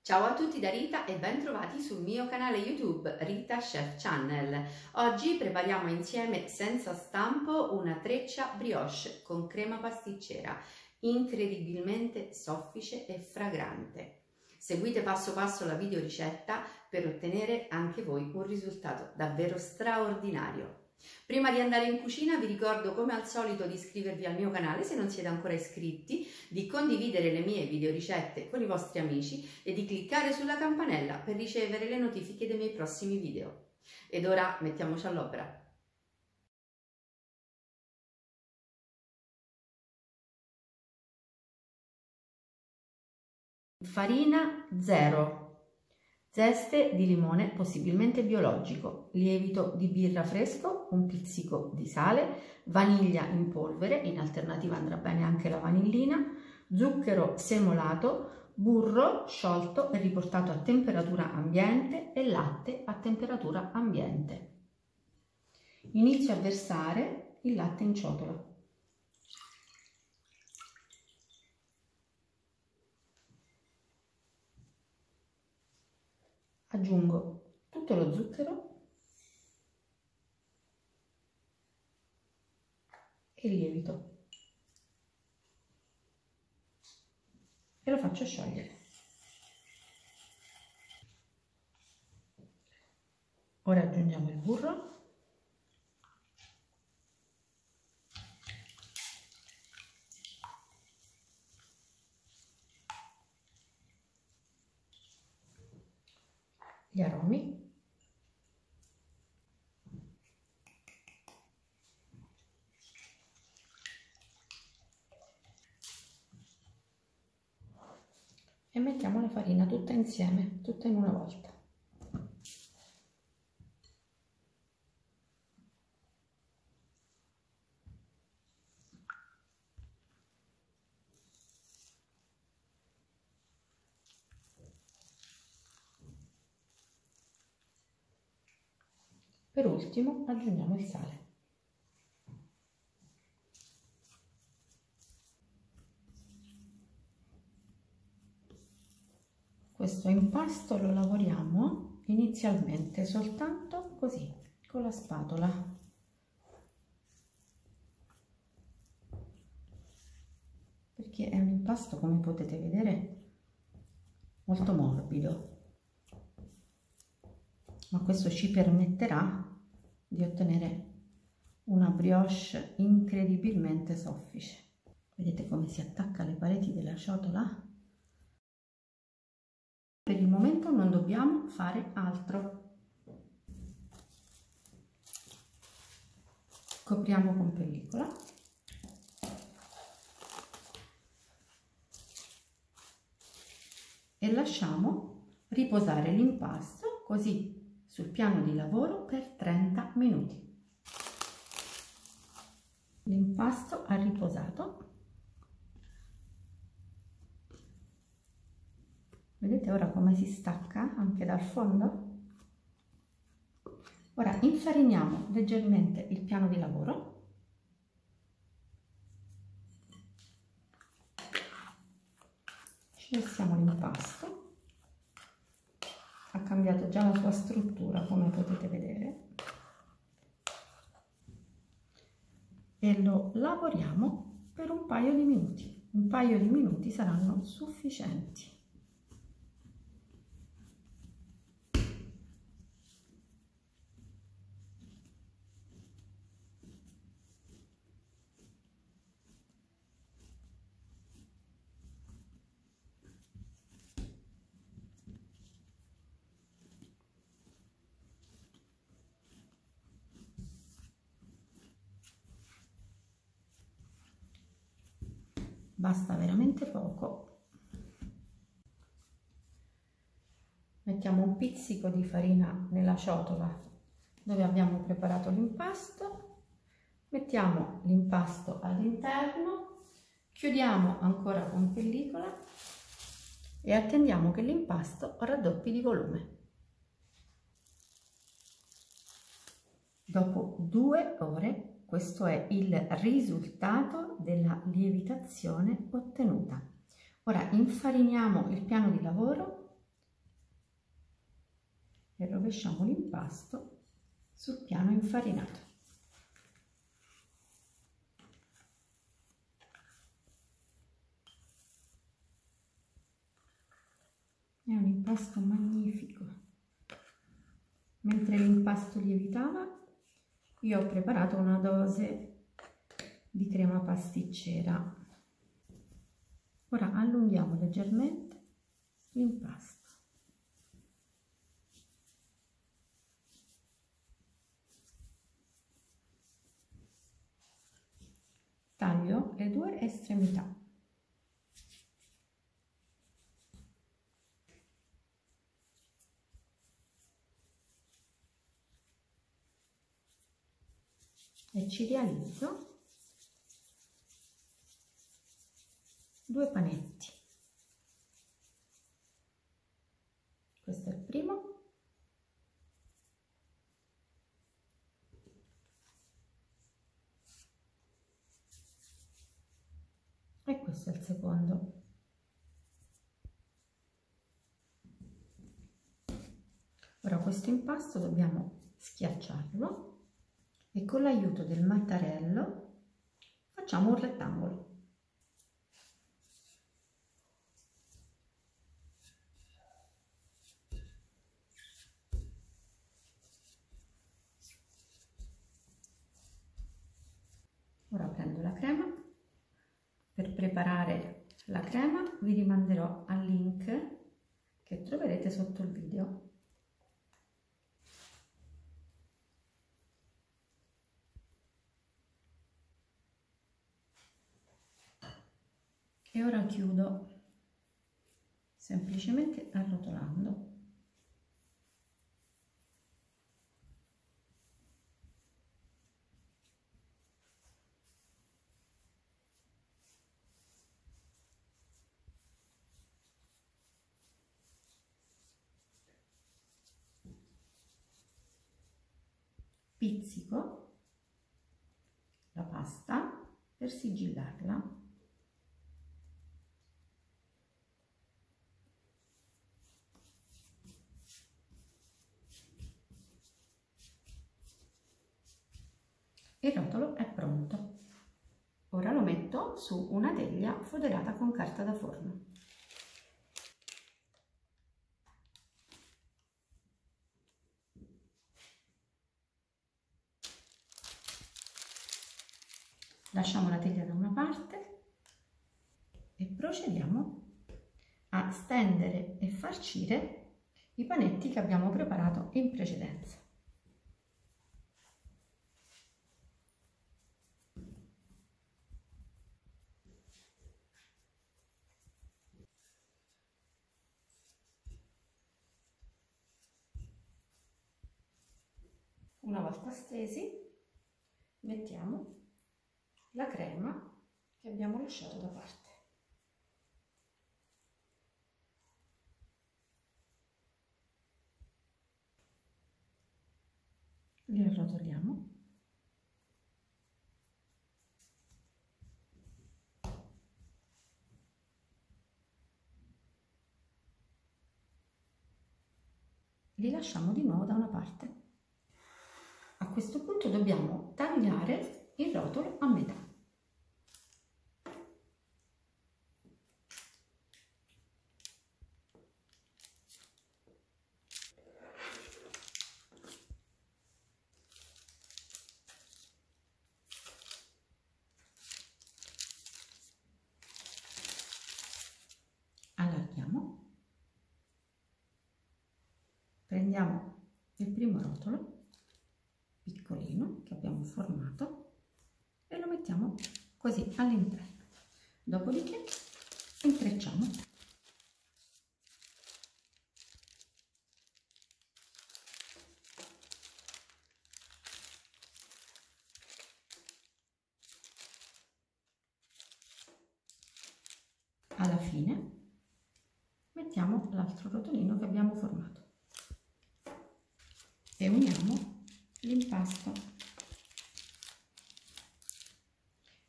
Ciao a tutti da Rita e ben trovati sul mio canale YouTube Rita Chef Channel. Oggi prepariamo insieme senza stampo una treccia brioche con crema pasticcera, incredibilmente soffice e fragrante. Seguite passo passo la videoricetta per ottenere anche voi un risultato davvero straordinario. Prima di andare in cucina vi ricordo come al solito di iscrivervi al mio canale se non siete ancora iscritti, di condividere le mie videoricette con i vostri amici e di cliccare sulla campanella per ricevere le notifiche dei miei prossimi video. Ed ora mettiamoci all'opera. Farina 0, zeste di limone possibilmente biologico, lievito di birra fresco, un pizzico di sale, vaniglia in polvere, in alternativa andrà bene anche la vanillina, zucchero semolato, burro sciolto e riportato a temperatura ambiente e latte a temperatura ambiente. Inizio a versare il latte in ciotola. Aggiungo tutto lo zucchero e il lievito e lo faccio sciogliere. Ora aggiungiamo il burro gli aromi e mettiamo la farina tutta insieme, tutta in una volta. Per ultimo aggiungiamo il sale. Questo impasto lo lavoriamo inizialmente soltanto così, con la spatola. Perché è un impasto, come potete vedere, molto morbido. Ma questo ci permetterà di ottenere una brioche incredibilmente soffice. Vedete come si attacca alle pareti della ciotola? Per il momento non dobbiamo fare altro. Copriamo con pellicola. E lasciamo riposare l'impasto così sul piano di lavoro per 30 minuti. L'impasto ha riposato. Vedete ora come si stacca anche dal fondo? Ora infariniamo leggermente il piano di lavoro. Ci passiamo l'impasto. Ha cambiato già la sua struttura, come potete vedere, e lo lavoriamo per un paio di minuti. Un paio di minuti saranno sufficienti. Basta veramente poco. Mettiamo un pizzico di farina nella ciotola dove abbiamo preparato l'impasto, mettiamo l'impasto all'interno, chiudiamo ancora con pellicola e attendiamo che l'impasto raddoppi di volume. Dopo 2 ore questo è il risultato della lievitazione ottenuta. Ora infariniamo il piano di lavoro e rovesciamo l'impasto sul piano infarinato. È un impasto magnifico. Mentre l'impasto lievitava, io ho preparato una dose di crema pasticcera. Ora allunghiamo leggermente l'impasto. Taglio le due estremità. E ci realizzo due panetti. Questo è il primo. E questo è il secondo. Ora questo impasto dobbiamo schiacciarlo e con l'aiuto del mattarello facciamo un rettangolo. Ora prendo la crema. Per preparare la crema vi rimanderò al link che troverete sotto il video. E ora chiudo semplicemente arrotolando. Pizzico la pasta per sigillarla. Il rotolo è pronto. Ora lo metto su una teglia foderata con carta da forno. Lasciamo la teglia da una parte e procediamo a stendere e farcire i panetti che abbiamo preparato in precedenza. Una volta stesi, mettiamo la crema che abbiamo lasciato da parte. Li arrotoliamo. Li lasciamo di nuovo da una parte. A questo punto dobbiamo tagliare il rotolo a metà. Allarghiamo. Prendiamo il primo rotolo piccolino che abbiamo formato e lo mettiamo così all'interno. Dopodiché intrecciamo. Alla fine mettiamo l'altro rotolino che abbiamo formato e uniamo l'impasto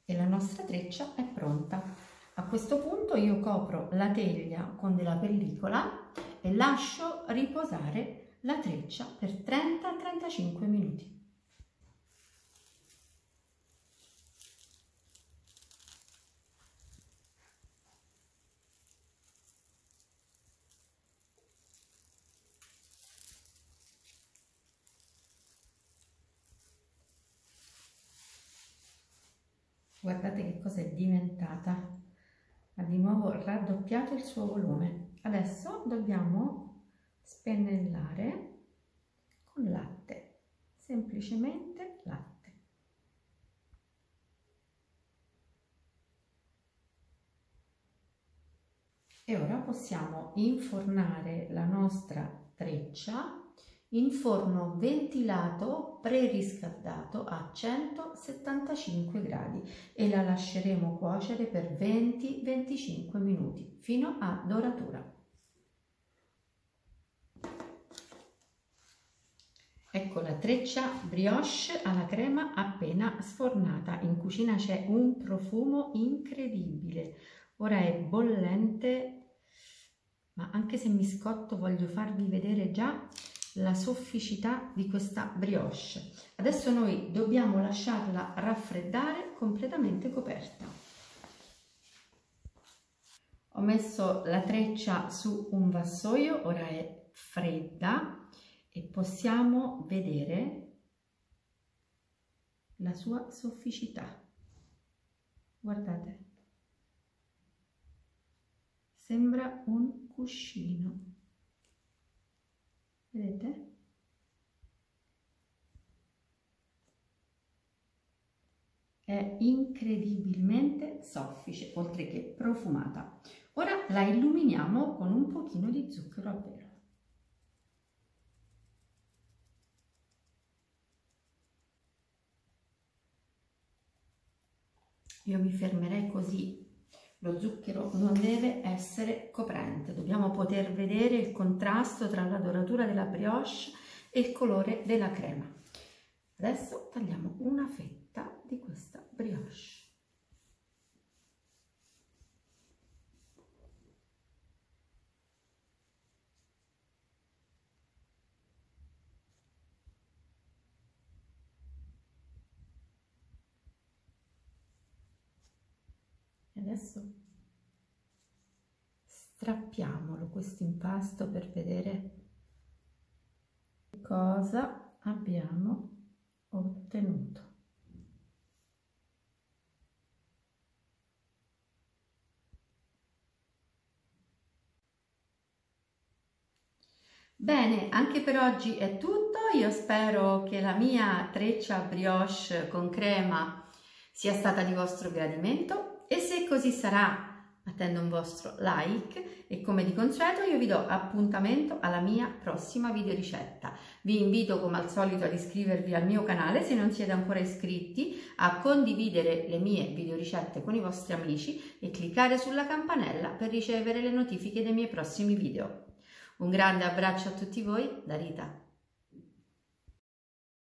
e la nostra treccia è pronta. A questo punto io copro la teglia con della pellicola e lascio riposare la treccia per 30-35 minuti. Guardate che cosa è diventata, ha di nuovo raddoppiato il suo volume. Adesso dobbiamo spennellare con latte, semplicemente latte. E ora possiamo infornare la nostra treccia in forno ventilato preriscaldato a 175 gradi e la lasceremo cuocere per 20-25 minuti fino a doratura. Ecco la treccia brioche alla crema appena sfornata. In cucina c'è un profumo incredibile. Ora è bollente, ma anche se mi scotto voglio farvi vedere già la sofficità di questa brioche. Adesso noi dobbiamo lasciarla raffreddare completamente coperta. Ho messo la treccia su un vassoio, ora è fredda e possiamo vedere la sua sofficità. Guardate, sembra un cuscino. Vedete? È incredibilmente soffice, oltre che profumata. Ora la illuminiamo con un pochino di zucchero a velo. Io mi fermerei così. Lo zucchero non deve essere coprente, dobbiamo poter vedere il contrasto tra la doratura della brioche e il colore della crema. Adesso tagliamo una fetta di questa brioche. Adesso strappiamolo questo impasto per vedere cosa abbiamo ottenuto. Bene, anche per oggi è tutto. Io spero che la mia treccia brioche con crema sia stata di vostro gradimento e se così sarà attendo un vostro like e come di consueto io vi do appuntamento alla mia prossima video ricetta. Vi invito come al solito ad iscrivervi al mio canale se non siete ancora iscritti, a condividere le mie video ricette con i vostri amici e cliccare sulla campanella per ricevere le notifiche dei miei prossimi video. Un grande abbraccio a tutti voi da Rita.